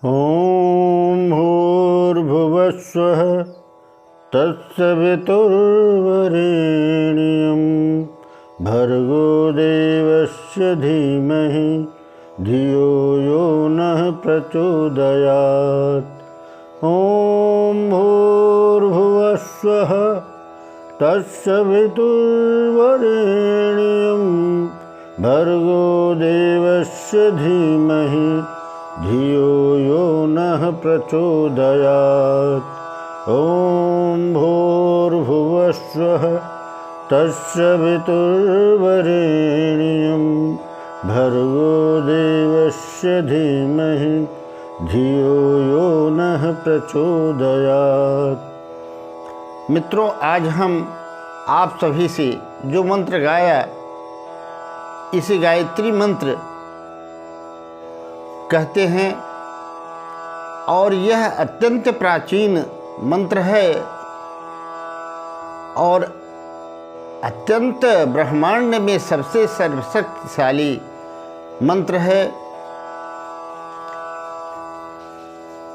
ॐ भूर्भुवस्वः तत्सवितुर्वरेण्यं भर्गो देवस्य धीमहि धियो यो नः प्रचोदयात्। ॐ भूर्भुवस्वः तत्सवितुर्वरेण्यं भर्गो देवस्य धीमहि धियो यो नः प्रचोदयात्। ॐ भूर्भुवस्वः तत्सवितुर्वरेण्यं भर्गो देवस्य धीमहि धियो यो नः प्रचोदयात्। मित्रों, आज हम आप सभी से जो मंत्र गाया, इसे गायत्री मंत्र कहते हैं और यह अत्यंत प्राचीन मंत्र है और अत्यंत ब्रह्मांड में सबसे सर्वशक्तिशाली मंत्र है।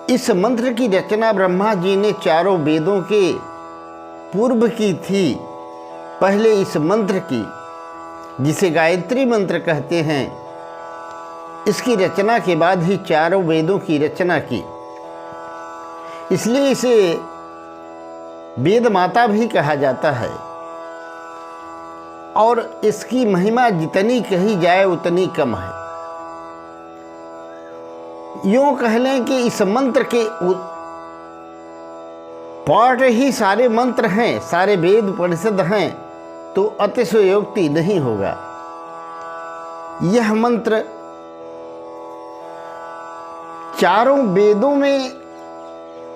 इस मंत्र की रचना ब्रह्मा जी ने चारों वेदों के पूर्व की थी। पहले इस मंत्र की, जिसे गायत्री मंत्र कहते हैं, इसकी रचना के बाद ही चारों वेदों की रचना की। इसलिए इसे वेद माता भी कहा जाता है और इसकी महिमा जितनी कही जाए उतनी कम है। यूं कह लें कि इस मंत्र के पाठ ही सारे मंत्र हैं, सारे वेद उपनिषद हैं, तो अतिशयोक्ति नहीं होगा। यह मंत्र चारों वेदों में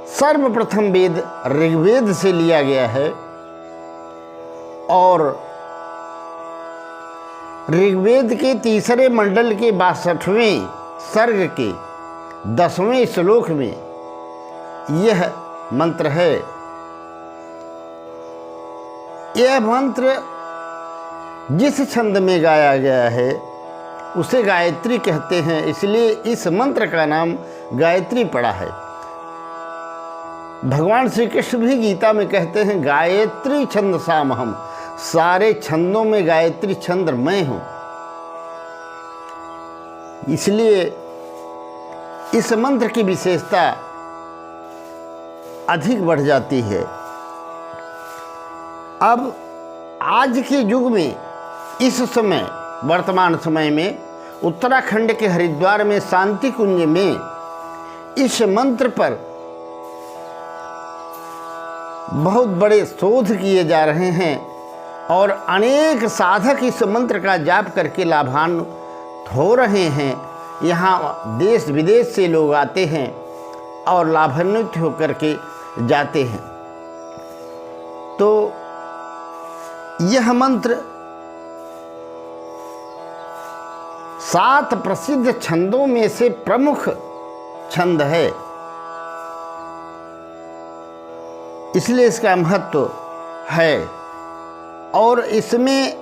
सर्वप्रथम वेद ऋग्वेद से लिया गया है और ऋग्वेद के तीसरे मंडल के 62वें सर्ग के 10वें श्लोक में यह मंत्र है। यह मंत्र जिस छंद में गाया गया है उसे गायत्री कहते हैं, इसलिए इस मंत्र का नाम गायत्री पड़ा है। भगवान श्री कृष्ण भी गीता में कहते हैं, गायत्री छंद सामहम, सारे छंदों में गायत्री छंद मैं हूं। इसलिए इस मंत्र की विशेषता अधिक बढ़ जाती है। अब आज के युग में, इस समय वर्तमान समय में उत्तराखंड के हरिद्वार में शांति कुंज में इस मंत्र पर बहुत बड़े शोध किए जा रहे हैं और अनेक साधक इस मंत्र का जाप करके लाभान्वित हो रहे हैं। यहाँ देश विदेश से लोग आते हैं और लाभान्वित होकर के जाते हैं। तो यह मंत्र 7 प्रसिद्ध छंदों में से प्रमुख छंद है, इसलिए इसका महत्व है। और इसमें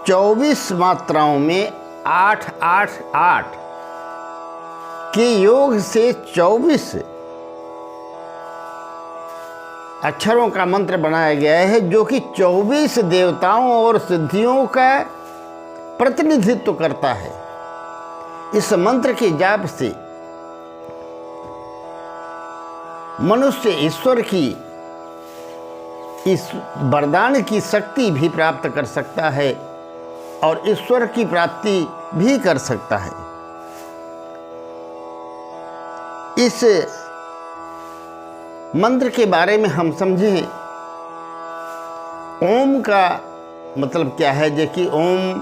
24 मात्राओं में 8-8-8 के योग से 24 अक्षरों का मंत्र बनाया गया है, जो कि 24 देवताओं और सिद्धियों का प्रतिनिधित्व करता है। इस मंत्र के जाप से मनुष्य ईश्वर की इस वरदान की शक्ति भी प्राप्त कर सकता है और ईश्वर की प्राप्ति भी कर सकता है। इस मंत्र के बारे में हम समझें, ओम का मतलब क्या है। जैसे ओम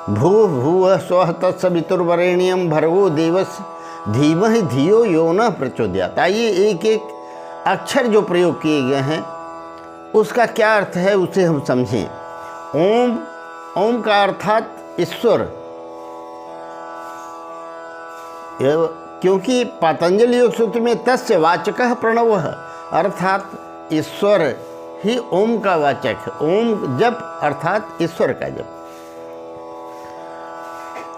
भूर्भुवः स्वः तत्सवितुर्वरेण्यं भर्गो देवस्य धीमहि धियो यो नः प्रचोदयात्। आइए एक एक अक्षर जो प्रयोग किए गए हैं उसका क्या अर्थ है उसे हम समझें। ओम, ओम का अर्थात ईश्वर, क्योंकि पातंजलि योग सूत्र में तस्य वाचकः प्रणवः, अर्थात ईश्वर ही ओम का वाचक है। ओम जप अर्थात ईश्वर का जप।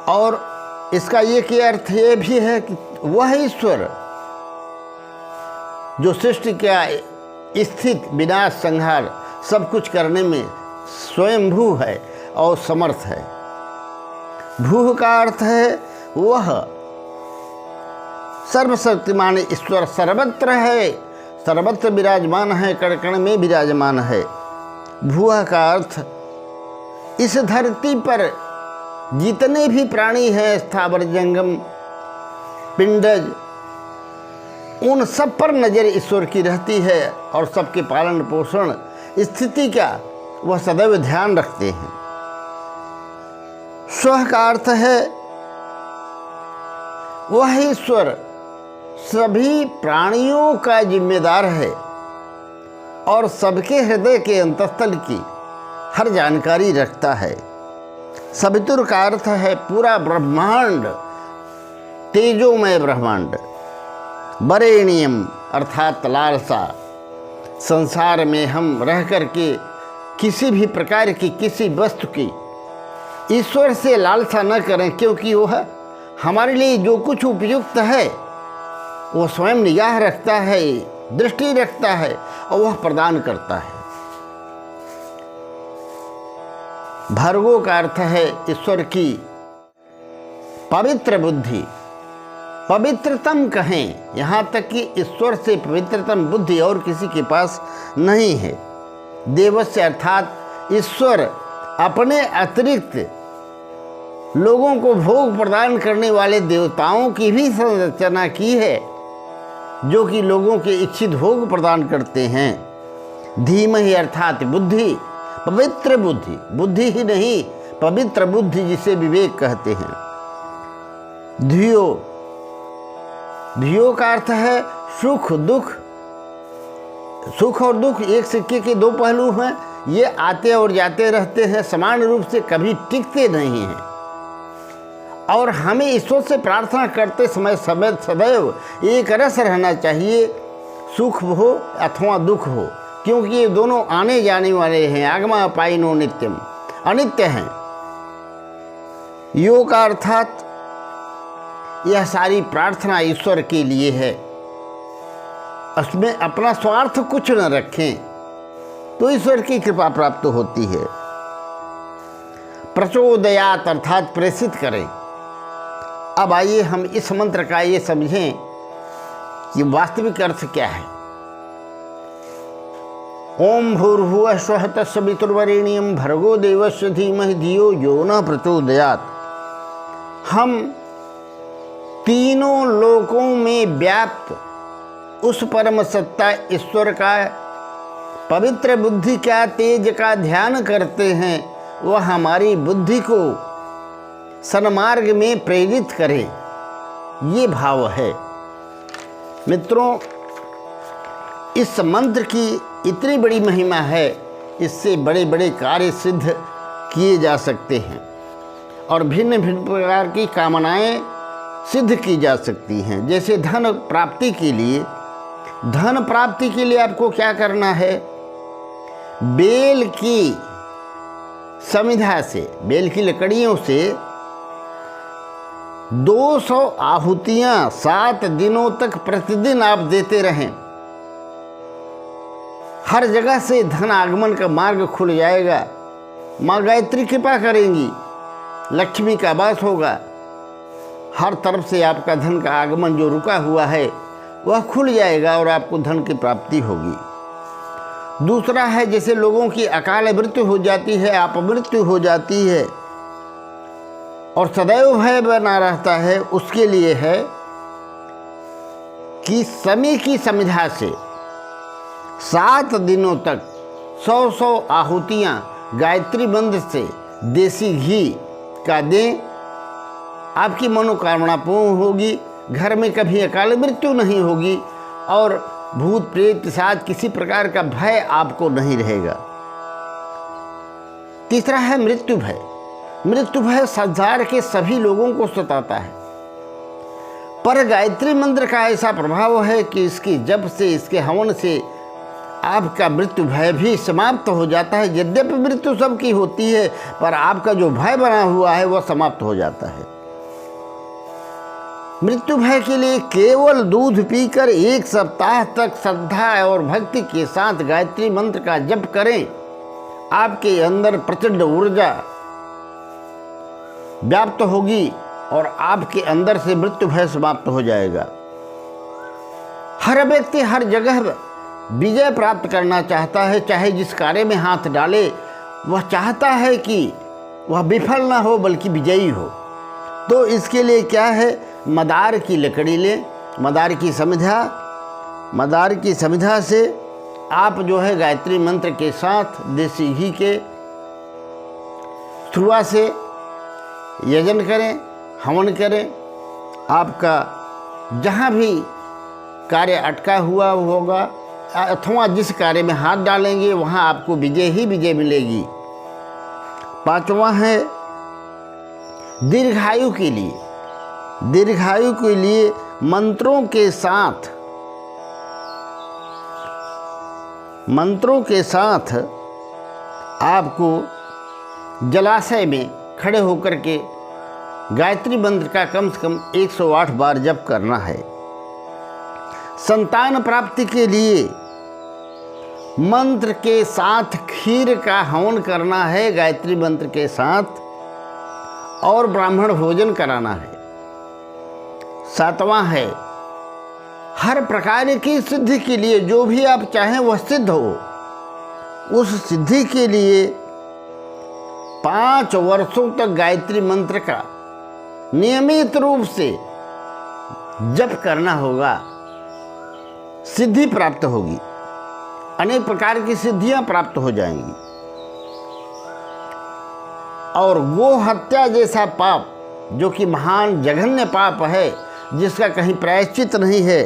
और इसका एक ही अर्थ ये भी है कि वह ईश्वर जो सृष्टि का स्थित विनाश संहार सब कुछ करने में स्वयंभू है और समर्थ है। भू का अर्थ है वह सर्वशक्तिमान ईश्वर सर्वत्र है, सर्वत्र विराजमान है, कण कण में विराजमान है। भूआ का अर्थ इस धरती पर जितने भी प्राणी हैं, स्थावर जंगम पिंडज, उन सब पर नज़र ईश्वर की रहती है और सबके पालन पोषण स्थिति का वह सदैव ध्यान रखते हैं। स्व का अर्थ है वह ईश्वर सभी प्राणियों का जिम्मेदार है और सबके हृदय के अंतस्थल की हर जानकारी रखता है। सवितुर का अर्थ है पूरा ब्रह्मांड, तेजोमय ब्रह्मांड। वरेण्यम अर्थात लालसा, संसार में हम रह कर के किसी भी प्रकार की किसी वस्तु की ईश्वर से लालसा न करें, क्योंकि वह हमारे लिए जो कुछ उपयुक्त है वह स्वयं निगाह रखता है, दृष्टि रखता है और वह प्रदान करता है। भर्गो का अर्थ है ईश्वर की पवित्र बुद्धि, पवित्रतम कहें, यहाँ तक कि ईश्वर से पवित्रतम बुद्धि और किसी के पास नहीं है। देवस्य अर्थात ईश्वर अपने अतिरिक्त लोगों को भोग प्रदान करने वाले देवताओं की भी संरचना की है, जो कि लोगों के इच्छित भोग प्रदान करते हैं। धीमहि अर्थात बुद्धि, पवित्र बुद्धि, बुद्धि ही नहीं पवित्र बुद्धि जिसे विवेक कहते हैं। धियो, धियो का अर्थ है सुख दुख। सुख और दुख एक सिक्के के दो पहलू हैं, ये आते और जाते रहते हैं, समान रूप से कभी टिकते नहीं हैं। और हमें ईश्वर से प्रार्थना करते समय सदैव एक रस रहना चाहिए, सुख हो अथवा दुख हो, क्योंकि ये दोनों आने जाने वाले हैं। आगमा अपाइनो नित्यम, अनित्य हैं। योग का अर्थात यह सारी प्रार्थना ईश्वर के लिए है, उसमें अपना स्वार्थ कुछ न रखें तो ईश्वर की कृपा प्राप्त होती है। प्रचोदयात अर्थात प्रेषित करें। अब आइए हम इस मंत्र का ये समझें कि वास्तविक अर्थ क्या है। ओम भूर्भुवः स्वः तत्सवितुर्वरेण्यं भर्गो देवस्य धीमहि धियो यो न प्रचोदयात्। हम तीनों लोकों में व्याप्त उस परम सत्ता ईश्वर का पवित्र बुद्धि का तेज का ध्यान करते हैं, वह हमारी बुद्धि को सन्मार्ग में प्रेरित करे, ये भाव है। मित्रों, इस मंत्र की इतनी बड़ी महिमा है, इससे बड़े बड़े कार्य सिद्ध किए जा सकते हैं और भिन्न भिन्न प्रकार की कामनाएं सिद्ध की जा सकती हैं। जैसे धन प्राप्ति के लिए, धन प्राप्ति के लिए आपको क्या करना है? बेल की समिधा से, बेल की लकड़ियों से 200 आहुतियां 7 दिनों तक प्रतिदिन आप देते रहें। हर जगह से धन आगमन का मार्ग खुल जाएगा। माँ गायत्री कृपा करेंगी, लक्ष्मी का वास होगा, हर तरफ से आपका धन का आगमन जो रुका हुआ है वह खुल जाएगा और आपको धन की प्राप्ति होगी। दूसरा है, जैसे लोगों की अकाल मृत्यु हो जाती है, अपमृत्यु हो जाती है और सदैव भय बना रहता है, उसके लिए है कि समय की समिधा से 7 दिनों तक 100 आहुतियाँ गायत्री मंत्र से देसी घी का दें। आपकी मनोकामना पूर्ण होगी, घर में कभी अकाल मृत्यु नहीं होगी और भूत प्रेत पिशाच किसी प्रकार का भय आपको नहीं रहेगा। तीसरा है मृत्यु भय। मृत्यु भय संसार के सभी लोगों को सताता है, पर गायत्री मंत्र का ऐसा प्रभाव है कि इसके जप से, इसके हवन से आपका मृत्यु भय भी समाप्त हो जाता है। यद्यपि मृत्यु सबकी होती है, पर आपका जो भय बना हुआ है वह समाप्त हो जाता है। मृत्यु भय के लिए केवल दूध पीकर 1 सप्ताह तक श्रद्धा और भक्ति के साथ गायत्री मंत्र का जप करें। आपके अंदर प्रचंड ऊर्जा व्याप्त होगी और आपके अंदर से मृत्यु भय समाप्त हो जाएगा। हर व्यक्ति हर जगह विजय प्राप्त करना चाहता है, चाहे जिस कार्य में हाथ डाले वह चाहता है कि वह विफल ना हो बल्कि विजयी हो। तो इसके लिए क्या है, मदार की लकड़ी लें, मदार की समिधा से आप जो है गायत्री मंत्र के साथ देसी घी के शुरुआत से यजन करें, हवन करें। आपका जहाँ भी कार्य अटका हुआ होगा अथवा जिस कार्य में हाथ डालेंगे वहाँ आपको विजय ही विजय मिलेगी। 5वां है दीर्घायु के लिए। दीर्घायु के लिए मंत्रों के साथ आपको जलाशय में खड़े होकर के गायत्री मंत्र का कम से कम 108 बार जप करना है। संतान प्राप्ति के लिए मंत्र के साथ खीर का हवन करना है गायत्री मंत्र के साथ, और ब्राह्मण भोजन कराना है। 7वां है हर प्रकार की सिद्धि के लिए जो भी आप चाहें वह सिद्ध हो, उस सिद्धि के लिए 5 वर्षों तक गायत्री मंत्र का नियमित रूप से जप करना होगा। सिद्धि प्राप्त होगी, अनेक प्रकार की सिद्धियां प्राप्त हो जाएंगी। और गो हत्या जैसा पाप जो कि महान जघन्य पाप है, जिसका कहीं प्रायश्चित नहीं है,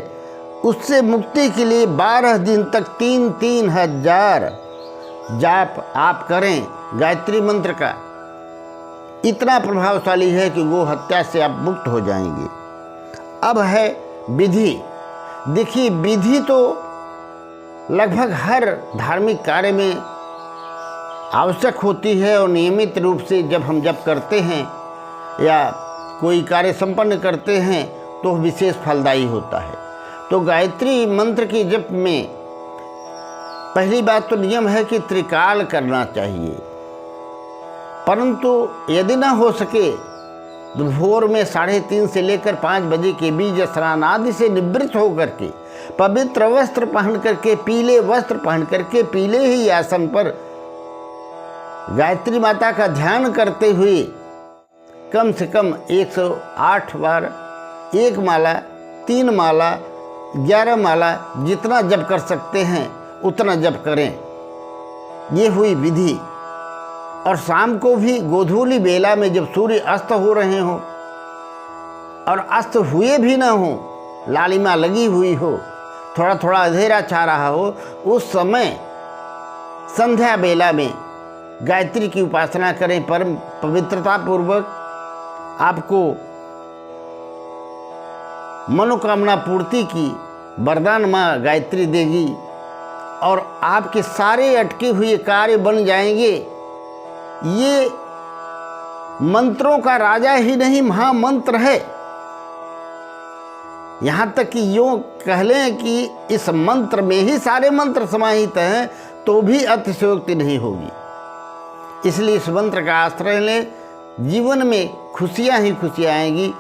उससे मुक्ति के लिए 12 दिन तक 3-3 हजार जाप आप करें गायत्री मंत्र का। इतना प्रभावशाली है कि गो हत्या से आप मुक्त हो जाएंगे। अब है विधि। देखिए, विधि तो लगभग हर धार्मिक कार्य में आवश्यक होती है, और नियमित रूप से जब हम जप करते हैं या कोई कार्य संपन्न करते हैं तो विशेष फलदायी होता है। तो गायत्री मंत्र की जप में पहली बात तो नियम है कि त्रिकाल करना चाहिए, परंतु यदि ना हो सके तो भोर में 3:30 से लेकर 5 बजे के बीच स्नान आदि से निवृत्त होकर के पवित्र वस्त्र पहन करके, पीले वस्त्र पहन करके, पीले ही आसन पर गायत्री माता का ध्यान करते हुए कम से कम 108 बार 1 माला, 3 माला, 11 माला, जितना जप कर सकते हैं उतना जप करें। ये हुई विधि। और शाम को भी गोधूली बेला में जब सूर्य अस्त हो रहे हों और अस्त हुए भी ना हो, लालिमा लगी हुई हो, थोड़ा थोड़ा अंधेरा छा रहा हो, उस समय संध्या बेला में गायत्री की उपासना करें। परम पवित्रता पूर्वक आपको मनोकामना पूर्ति की वरदान माँ गायत्री देगी और आपके सारे अटके हुए कार्य बन जाएंगे। ये मंत्रों का राजा ही नहीं, महामंत्र है। यहाँ तक कि यूँ कह लें कि इस मंत्र में ही सारे मंत्र समाहित हैं तो भी अतिशयोक्ति नहीं होगी। इसलिए इस मंत्र का आश्रय लें, जीवन में खुशियाँ ही खुशियाँ आएंगी।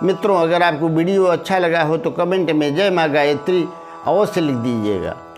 मित्रों, अगर आपको वीडियो अच्छा लगा हो तो कमेंट में जय माँ गायत्री अवश्य लिख दीजिएगा।